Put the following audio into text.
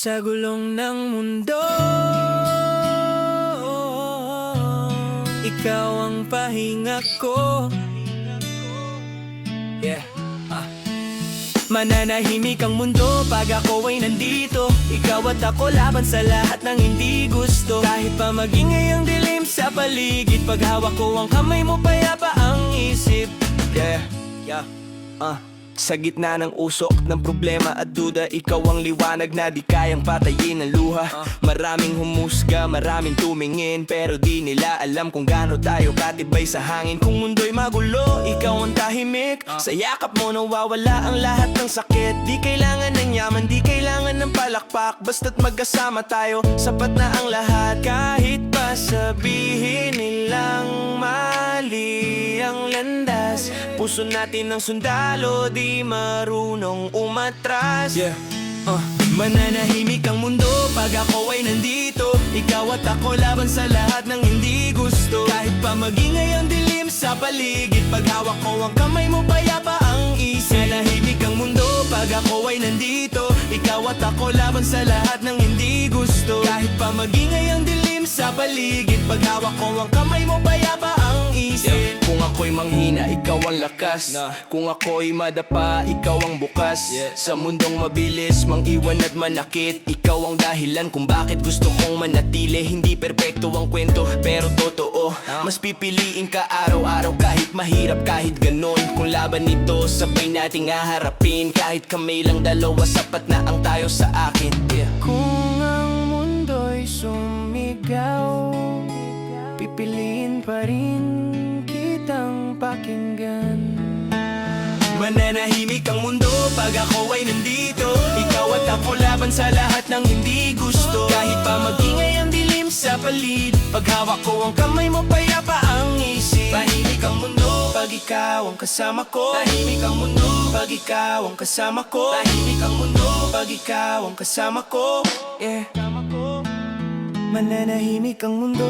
Sa gulong ng mundo, ikaw ang pahinga ko. Yeah, mananahimik ang mundo pag ako ay nandito. Ikaw at ako laban sa lahat ng hindi gusto. Kahit pa magingay ang dilim sa paligid, pag hawak ko ang kamay mo, payapa ang isip. Sa gitna ng usok ng problema at duda, ikaw ang liwanag na di kayang patayin ng luha. Maraming humusga, maraming tumingin, pero di nila alam kung gaano tayo katibay sa hangin. Kung mundo'y magulo, ikaw ang tahimik. Sa yakap mo nawawala ang lahat ng sakit. Di kailangan ng yaman, di kailangan ng palakpak, basta't magkasama tayo, sapat na ang lahat. Kahit pa sabihin nilang mali ang landas, puso natin ng sundalo, di marunong umatras. Mananahimik ang mundo pag ako ay nandito. Ikaw at ako laban sa lahat ng hindi gusto. Kahit pa magingay ang dilim sa paligid, pag hawak ko ang kamay mo, payapa ang isip. Mananahimik ang mundo pag ako ay nandito. Ikaw at ako laban sa lahat ng hindi gusto. Kahit pa magingay ang dilim sa paligid, pag hawak ko ang kamay mo, payapa ang isip. Kung ako'y manghina, ikaw ang lakas. Kung ako'y madapa, ikaw ang bukas. Sa mundong mabilis, mang iwan at manakit, ikaw ang dahilan kung bakit gusto kong manatili. Hindi perpekto ang kwento, pero totoo. Mas pipiliin ka araw-araw kahit mahirap, kahit ganon. Kung laban nito, sabay nating haharapin. Kahit kami lang dalawa, sapat na ang tayo sa akin. Kung ang mundo'y sumigaw, pipiliin pa rin kitang pakinggan. Mananahimik ang mundo pag ako ay nandito. Ikaw at ako laban sa lahat ng hindi gusto. Kahit pa magingay ang dilim sa paligid, pag hawak ko ang kamay mo, payapa ang isip. Tahimik ang mundo pag ikaw ang kasama ko. Tahimik ang mundo pag ikaw ang kasama ko. Tahimik ang mundo pag ikaw ang kasama ko. Mananahimik ang mundo